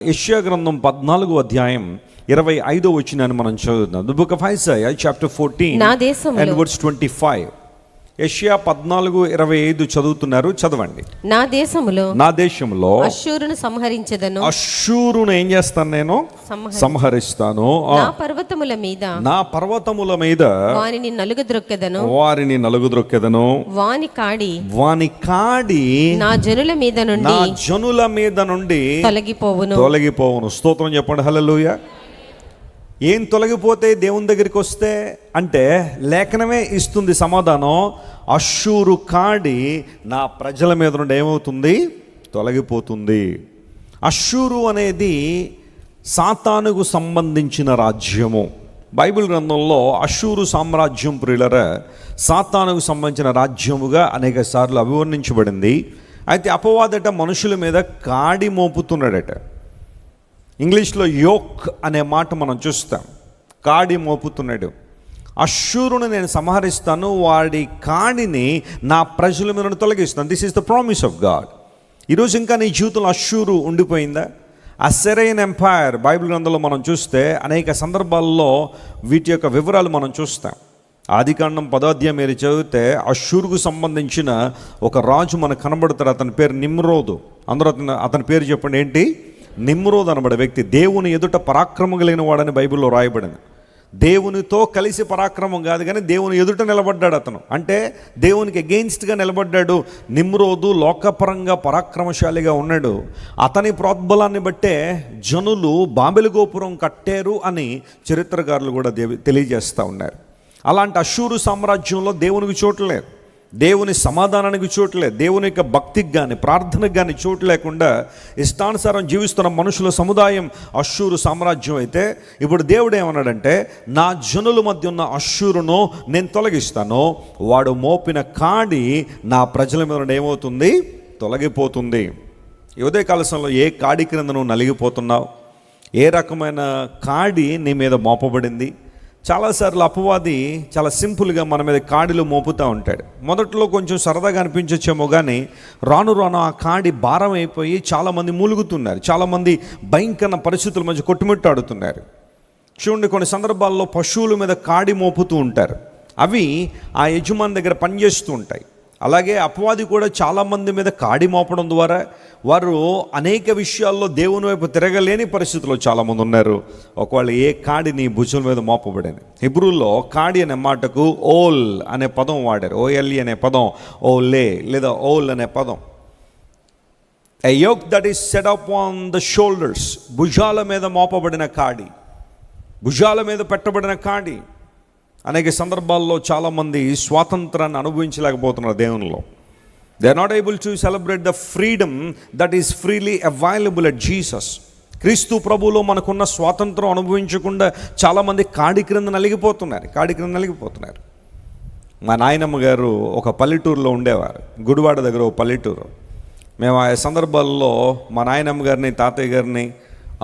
యెషయా గ్రంథం 14వ అధ్యాయం 25వ వచనాన్ని మనం చదువుదాం. The book of Isaiah chapter 14 and verse 25. యెషయా 14:25 చదువుతున్నారు, చదవండి. నా దేశములో అష్షూరును సంహరించెదను. అష్షూరును ఏం చేస్తాను? నేను సంహరిస్తాను. నా పర్వతముల మీద వారిని నలుగుద్రొక్కెదను. వాని కాడి నా జనుల మీద నుండి తొలగిపోవును. స్తోత్రం చెప్పండి, హల్లెలూయా. ఏం తొలగిపోతే దేవుని దగ్గరికి వస్తే అంటే లేఖనమే ఇస్తుంది సమాధానం. అష్షూరు కాడి నా ప్రజల మీద నుండి ఏమవుతుంది? తొలగిపోతుంది. అష్షూరు అనేది సాతానుకు సంబంధించిన రాజ్యము. బైబిల్ గ్రంథంలో అష్షూరు సామ్రాజ్యం ప్రియులర సాతానుకు సంబంధించిన రాజ్యముగా అనేక సార్లు అభివర్ణించబడింది. అయితే అపవాదట మనుషుల మీద కాడి మోపుతున్నాడట. ఇంగ్లీష్లో యోక్ అనే మాట మనం చూస్తాం. కాడి మోపుతున్నాడు. అష్షూరును నేను సంహరిస్తాను, వాడి కాడిని నా ప్రజల మీద తొలగిస్తాను. This is the promise of God. ఈరోజు ఇంకా నీ జీవితంలో అష్షూరు ఉండిపోయిందా? అస్సిరియన్ ఎంపైర్ బైబిల్ గ్రంథంలో మనం చూస్తే అనేక సందర్భాల్లో వీటి యొక్క వివరాలు మనం చూస్తాం. ఆదికాండం 10వ అధ్యాయం మీరు చదివితే అష్షూరుకు సంబంధించిన ఒక రాజు మనకు కనబడతాడు. అతని పేరు నిమ్రోదు. అందరూ అతని పేరు చెప్పండి, ఏంటి? నిమ్రోద్ అనబడే వ్యక్తి. దేవుని ఎదుట పరాక్రమం కలిగిన వాడని బైబిల్లో రాయబడింది. దేవునితో కలిసి పరాక్రమం కాదు, కానీ దేవుని ఎదుట నిలబడ్డాడు అతను. అంటే దేవునికి అగెయిన్స్ట్గా నిలబడ్డాడు. నిమ్రోదు లోకపరంగా పరాక్రమశాలిగా ఉన్నాడు. అతని ప్రోద్బలాన్ని బట్టే జనులు బాబెలు గోపురం కట్టారు అని చరిత్రకారులు కూడా తెలియజేస్తూ ఉన్నారు. అలాంటి అష్షూరు సామ్రాజ్యంలో దేవునికి చోటు లేదు, దేవుని సమాధానానికి చోటు లేదు, దేవుని యొక్క భక్తికి కానీ ప్రార్థనకు కానీ చోటు లేకుండా ఇష్టానుసారం జీవిస్తున్న మనుషుల సముదాయం అష్షూరు సామ్రాజ్యం. అయితే ఇప్పుడు దేవుడు ఏమన్నాడంటే, నా జనుల మధ్య ఉన్న అష్షూరును నేను తొలగిస్తాను, వాడు మోపిన కాడి నా ప్రజల మీద ఏమవుతుంది? తొలగిపోతుంది. ఈ ఉదయకాల సమయంలో ఏ కాడి క్రింద నువ్వు నలిగిపోతున్నావు? ఏ రకమైన కాడి నీ మీద మోపబడింది? చాలాసార్లు అపవాది చాలా సింపుల్గా మన మీద కాడిలో మోపుతూ ఉంటాడు. మొదట్లో కొంచెం సరదాగా అనిపించచ్చేమో, కానీ రాను రాను ఆ కాడి భారం అయిపోయి చాలామంది మూలుగుతున్నారు. చాలామంది భయంకర పరిస్థితుల మధ్య కొట్టుమిట్టాడుతున్నారు. చూడండి, కొన్ని సందర్భాల్లో పశువుల మీద కాడి మోపుతూ ఉంటారు. అవి ఆ యజమాని దగ్గర పనిచేస్తూ ఉంటాయి. అలాగే అపవాది కూడా చాలామంది మీద కాడి మోపడం ద్వారా వారు అనేక విషయాల్లో దేవుని వైపు తిరగలేని పరిస్థితుల్లో చాలామంది ఉన్నారు. ఒకవేళ ఏ కాడి నీ భుజం మీద మోపబడింది. హిబ్రూలో కాడి అనే మాటకు ఓల్ అనే పదం వాడారు. ఓఎల్ఈ అనే పదం, ఓలే లేదా ఓల్ అనే పదం. A yoke that is set up on the shoulders. భుజాల మీద మోపబడిన కాడి, భుజాల మీద పెట్టబడిన కాడి. అనేక సందర్భాల్లో చాలామంది స్వాతంత్రాన్ని అనుభవించలేకపోతున్నారు దేవునిలో. They are not able to celebrate the freedom that is freely available at Jesus. క్రీస్తు ప్రభువులో మనకున్న స్వాతంత్రం అనుభవించకుండా చాలామంది కాడి క్రింద నలిగిపోతున్నారు. మా నాయనమ్మ గారు ఒక పల్లెటూరులో ఉండేవారు, గుడివాడ దగ్గర ఒక పల్లెటూరు. మేము ఆ సందర్భాల్లో మా నాయనమ్మ గారిని, తాతయ్య గారిని,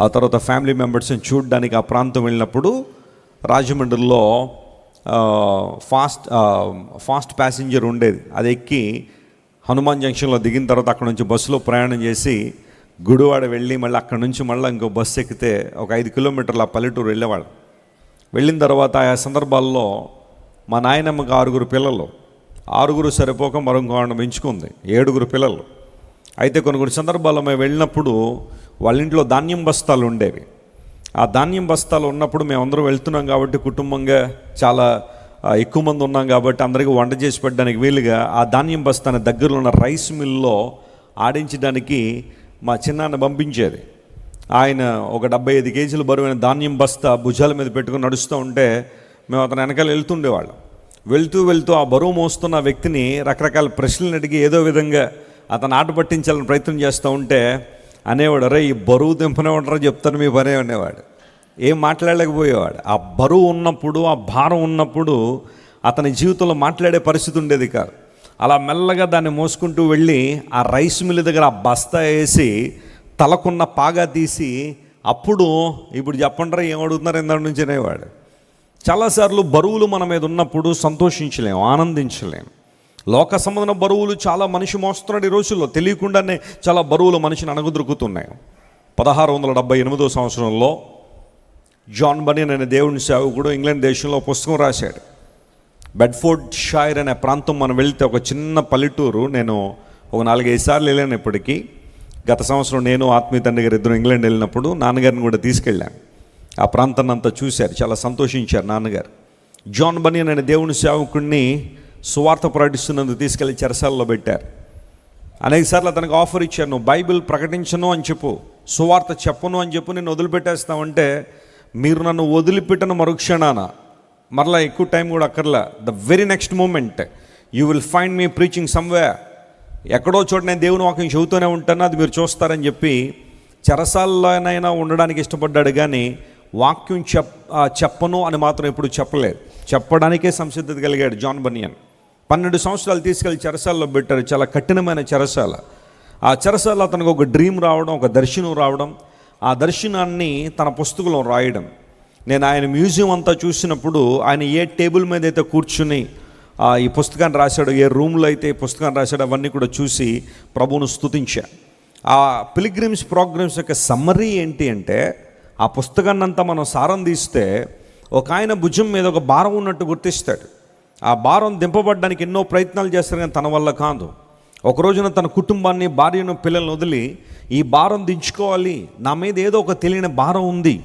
ఆ తర్వాత ఫ్యామిలీ మెంబర్స్ని చూడడానికి ఆ ప్రాంతం వెళ్ళినప్పుడు రాజమండ్రిలో ఫాస్ట్ ప్యాసింజర్ ఉండేది. అది ఎక్కి హనుమాన్ జంక్షన్లో దిగిన తర్వాత అక్కడ నుంచి బస్సులో ప్రయాణం చేసి గుడివాడ వెళ్ళి మళ్ళీ అక్కడ నుంచి మళ్ళీ ఇంకో బస్సు ఎక్కితే ఒక 5 కిలోమీటర్ల పల్లెటూరు వెళ్ళేవాళ్ళు. వెళ్ళిన తర్వాత ఆ సందర్భాల్లో మా నాయనమ్మకి 6 పిల్లలు. 6 సరిపోక మరొక పెంచుకుంది, 7 పిల్లలు. అయితే కొన్ని సందర్భాల్లో మేము వెళ్ళినప్పుడు వాళ్ళ ఇంట్లో ధాన్యం బస్తాలు ఉండేవి. ఆ ధాన్యం బస్తాలు ఉన్నప్పుడు మేమందరం వెళ్తున్నాం కాబట్టి, కుటుంబంగా చాలా ఎక్కువ మంది ఉన్నాం కాబట్టి అందరికీ వంట చేసి పెట్టడానికి వీలుగా ఆ ధాన్యం బస్తాని దగ్గరలో ఉన్న రైస్ మిల్లో ఆడించడానికి మా చిన్నాన్న పంపించేది. ఆయన ఒక 75 కేజీల బరువైన ధాన్యం బస్తా భుజాల మీద పెట్టుకుని నడుస్తూ ఉంటే మేము అతను వెనకాల వెళ్తుండేవాళ్ళం. వెళ్తూ ఆ బరువు మోస్తున్న వ్యక్తిని రకరకాల ప్రశ్నలు అడిగి ఏదో విధంగా అతను ఆట పట్టించాలని ప్రయత్నం చేస్తూ ఉంటే అనేవాడు, అరే ఈ బరువు దింపనే ఉంటారో చెప్తాను మీ పనే అనేవాడు. ఏం మాట్లాడలేకపోయేవాడు. ఆ బరువు ఉన్నప్పుడు, ఆ భారం ఉన్నప్పుడు అతని జీవితంలో మాట్లాడే పరిస్థితి ఉండేది కాదు. అలా మెల్లగా దాన్ని మోసుకుంటూ వెళ్ళి ఆ రైస్ మిల్ దగ్గర ఆ బస్తా వేసి తలకున్న పాగా తీసి అప్పుడు ఇప్పుడు చెప్పంటారా ఏం అడుగుతున్నారు ఇందాక నుంచి అనేవాడు. చాలాసార్లు బరువులు మన మీద ఉన్నప్పుడు సంతోషించలేము, ఆనందించలేము. లోక సంబంధమైన బరువులు చాలా మనిషి మోస్తున్నాడు. ఈ రోజుల్లో తెలియకుండానే చాలా బరువులు మనిషిని అణగదొరుకుతున్నాయి. 1678 సంవత్సరంలో జాన్ బనియన్ అనే దేవుని సేవకుడు ఇంగ్లాండ్ దేశంలో పుస్తకం రాశాడు. బెడ్ఫోర్డ్ షైర్ అనే ప్రాంతం మనం వెళ్తే ఒక చిన్న పల్లెటూరు. నేను ఒక 4-5 సార్లు వెళ్ళాను ఇప్పటికీ. గత సంవత్సరం నేను ఆత్మీయ తండ్రి గారు ఇద్దరు ఇంగ్లాండ్ వెళ్ళినప్పుడు నాన్నగారిని కూడా తీసుకెళ్ళాను. ఆ ప్రాంతాన్ని అంతా చూశారు, చాలా సంతోషించారు నాన్నగారు. జాన్ బనియన్ అనే దేవుని సేవకుడిని సువార్త ప్రకటిస్తున్నందుకు తీసుకెళ్ళి చెరసాలలో పెట్టారు. అనేక సార్లు అతనికి ఆఫర్ ఇచ్చారు, నువ్వు బైబిల్ ప్రకటించను అని చెప్పు, సువార్త చెప్పను అని చెప్పు, నేను వదిలిపెట్టేస్తామంటే, మీరు నన్ను వదిలిపెట్టిన మరుక్షణాన మరలా ఎక్కువ టైం కూడా అక్కర్లా, the very next moment you will find me preaching somewhere, ఎక్కడో చోట నేను దేవుని వాక్యం చెబుతూనే ఉంటాను, అది మీరు చూస్తారని చెప్పి చెరసాలలోనైనా ఉండడానికి ఇష్టపడ్డాడు. కానీ వాక్యం చెప్పను అని మాత్రం ఎప్పుడు చెప్పలేదు. చెప్పడానికే సంసిద్ధత కలిగాడు జాన్ బనియన్. 12 సంవత్సరాలు తీసుకెళ్ళి చెరసాలలో పెట్టారు, చాలా కఠినమైన చెరసాల. ఆ చెరసాల అతనికి ఒక డ్రీమ్ రావడం, ఒక దర్శనం రావడం, ఆ దర్శనాన్ని తన పుస్తకంలో రాయడం. నేను ఆయన మ్యూజియం అంతా చూసినప్పుడు ఆయన ఏ టేబుల్ మీద అయితే కూర్చుని ఈ పుస్తకాన్ని రాశాడో, ఏ రూమ్లో అయితే ఈ పుస్తకాన్ని రాశాడో అవన్నీ కూడా చూసి ప్రభువును స్తుతించా. ఆ పిల్గ్రిమ్స్ ప్రోగ్రామ్స్ యొక్క సమ్మరీ ఏంటి అంటే, ఆ పుస్తకాన్ని అంతా మనం సారం తీస్తే ఒక ఆయన భుజం మీద ఒక భారం ఉన్నట్టు గుర్తిస్తాడు. ఆ భారం దింపబడడానికి ఎన్నో ప్రయత్నాలు చేస్తారు, కానీ తన వల్ల కాదు. ఒక రోజున తన కుటుంబాన్ని, భార్యను, పిల్లల్ని వదిలి ఈ భారం దించుకోవాలి, నా మీద ఏదో ఒక తెలియని భారం ఉంది,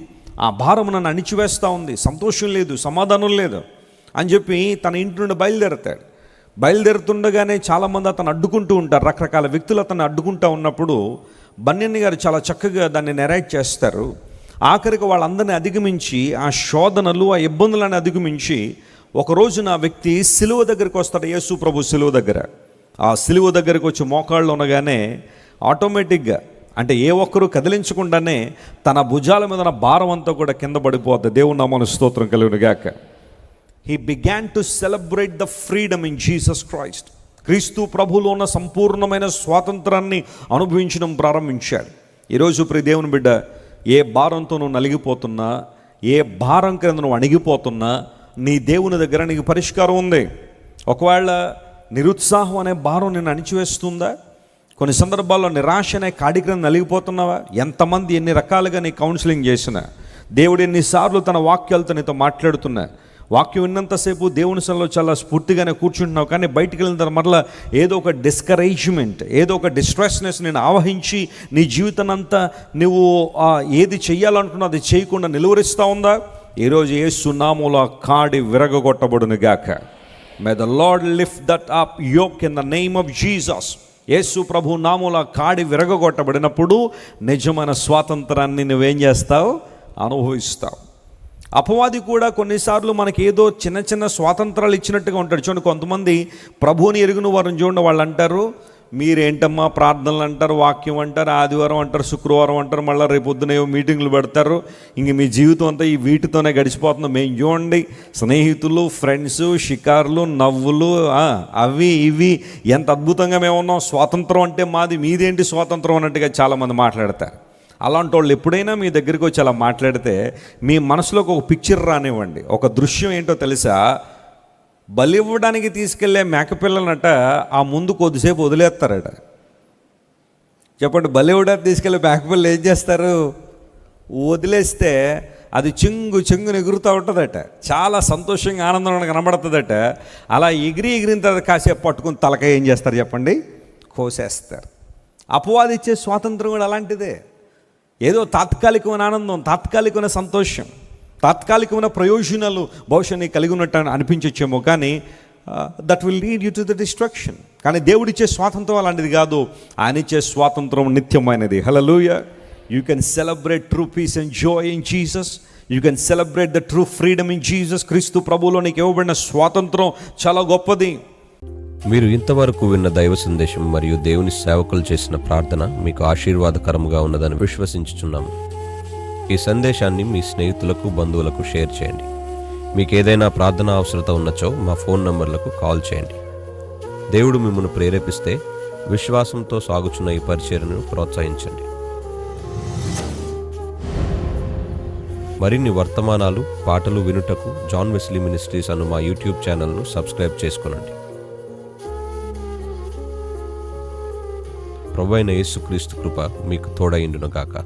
ఆ భారం నన్ను అణిచివేస్తూ ఉంది, సంతోషం లేదు, సమాధానం లేదు అని చెప్పి తన ఇంటి నుండి బయలుదేరతాడు. బయలుదేరుతుండగానే చాలామంది అతను అడ్డుకుంటూ ఉంటారు, రకరకాల వ్యక్తులు అతను అడ్డుకుంటూ ఉన్నప్పుడు బన్యన్ గారు చాలా చక్కగా దాన్ని నెరేట్ చేస్తారు. ఆఖరికి వాళ్ళందరినీ అధిగమించి, ఆ శోధనలు, ఆ ఇబ్బందులను అధిగమించి ఒక రోజున ఆ వ్యక్తి సిలువ దగ్గరికి వస్తాడు. యేసు ప్రభు సిలువ దగ్గర, ఆ సిలువ దగ్గరికి వచ్చి మోకాళ్ళు ఉండగానే ఆటోమేటిక్గా, అంటే ఏ ఒక్కరూ కదిలించకుండానే తన భుజాల మీద ఉన్న భారం అంతా కూడా కింద పడిపోద్ది. దేవుని నామమున స్తోత్రం కలుగును గాక. He began to celebrate the freedom in Jesus Christ. క్రీస్తు ప్రభువులో ఉన్న సంపూర్ణమైన స్వాతంత్రాన్ని అనుభవించడం ప్రారంభించాడు. ఈరోజు ప్రియ దేవుని బిడ్డ, ఏ భారంతో నువ్వు నలిగిపోతున్నా, ఏ భారం కింద నువ్వు అణిగిపోతున్నా, నీ దేవుని దగ్గర నీకు పరిష్కారం ఉంది. ఒకవేళ నిరుత్సాహం అనే భారం నిన్ను అణిచివేస్తుందా? కొన్ని సందర్భాల్లో నిరాశ అనే కాడి క్రింద నలిగిపోతున్నావా? ఎంతమంది ఎన్ని రకాలుగా నీ కౌన్సిలింగ్ చేసినా, దేవుడు ఎన్నిసార్లు తన వాక్యాలతో నీతో మాట్లాడుతున్నా, వాక్యం విన్నంతసేపు దేవుని సన్నిధిలో చాలా స్ఫూర్తిగానే కూర్చుంటున్నావు, కానీ బయటికి వెళ్ళిన తర్వాత మరలా ఏదో ఒక డిస్కరేజ్మెంట్, ఏదో ఒక డిస్ట్రెస్నెస్ నేను ఆవహించి నీ జీవితాన్ని అంతా నువ్వు ఏది చెయ్యాలనుకున్నా అది చేయకుండా నిలువరిస్తూ ఉందా? ఈరోజు యేసు నామములో కాడి విరగొట్టబడును గాక. May the Lord lift that up yoke in the name of Jesus. యేసు ప్రభు నామములో కాడి విరగొట్టబడినప్పుడు నిజమైన స్వాతంత్రాన్ని నువ్వేం చేస్తావు? అనుభవిస్తావు. అపవాది కూడా కొన్నిసార్లు మనకి ఏదో చిన్న చిన్న స్వాతంత్రాలు ఇచ్చినట్టుగా ఉంటాడు. చూడండి, కొంతమంది ప్రభువుని ఎరుగున వారిని చూడండి, వాళ్ళు అంటారు, మీరేంటమ్మా ప్రార్థనలు అంటారు, వాక్యం అంటారు, ఆదివారం అంటారు, శుక్రవారం అంటారు, మళ్ళీ రేపు పొద్దున ఏవో మీటింగ్లు పెడతారు, ఇంక మీ జీవితం అంతా ఈ వీటితోనే గడిచిపోతుంది. మేము చూడండి, స్నేహితులు, ఫ్రెండ్స్, షికార్లు, నవ్వులు, అవి ఇవి, ఎంత అద్భుతంగా మేము ఉన్నాం, స్వాతంత్రం అంటే మాది, మీదేంటి స్వాతంత్రం అన్నట్టుగా చాలామంది మాట్లాడతారు. అలాంటి వాళ్ళు ఎప్పుడైనా మీ దగ్గరికి వచ్చి అలా మాట్లాడితే మీ మనసులోకి ఒక పిక్చర్ రానివ్వండి. ఒక దృశ్యం ఏంటో తెలుసా? బలి ఇవ్వడానికి తీసుకెళ్లే మేకపిల్లలనట ఆ ముందు కొద్దిసేపు వదిలేస్తారట. చెప్పండి, బలి ఇవ్వడానికి తీసుకెళ్లే మేకపిల్లలు ఏం చేస్తారు? వదిలేస్తే అది చెంగుని ఎగురుతూ ఉంటుందట, చాలా సంతోషంగా ఆనందంగా కనబడుతుందట. అలా ఎగిరిన తర్వాత కాసేపు పట్టుకుని తలకాయ ఏం చేస్తారు చెప్పండి? కోసేస్తారు. అపవాది ఇచ్చే స్వాతంత్రం కూడా అలాంటిదే. ఏదో తాత్కాలికమైన ఆనందం, తాత్కాలికమైన సంతోషం, తాత్కాలికమైన ప్రయోజనాలు బహుశా నీకు కలిగి ఉన్నట్టు అనిపించచ్చేమో, కానీ that will lead you to the destruction. కానీ దేవుడిచ్చే స్వాతంత్రం అలాంటిది కాదు. ఆయన ఇచ్చే స్వాతంత్రం నిత్యమైనది. హల్లెలూయా. You can celebrate true peace and joy in Jesus. You can celebrate the true freedom in Jesus. క్రీస్తు ప్రభువులో నీకు ఇవ్వబడిన స్వాతంత్రం చాలా గొప్పది. మీరు ఇంతవరకు విన్న దైవ సందేశం మరియు దేవుని సేవకులు చేసిన ప్రార్థన మీకు ఆశీర్వాదకరముగా ఉన్నదని విశ్వసించుచున్నాము. ఈ సందేశాన్ని మీ స్నేహితులకు, బంధువులకు షేర్ చేయండి. మీకు ఏదైనా ప్రార్థన అవసరత ఉన్నచో మా ఫోన్ నంబర్లకు కాల్ చేయండి. దేవుడు మిమ్మల్ని ప్రేరేపిస్తే విశ్వాసంతో సాగుచున్న ఈ పరిచర్యను ప్రోత్సహించండి. మరిన్ని వర్తమానాలు, పాటలు వినుటకు జాన్ వెస్లీ మినిస్ట్రీస్ అను మా యూట్యూబ్ ఛానల్ను సబ్స్క్రైబ్ చేసుకొనండి. ప్రభువైన యేసుక్రీస్తు కృప మీకు తోడైండును గాక.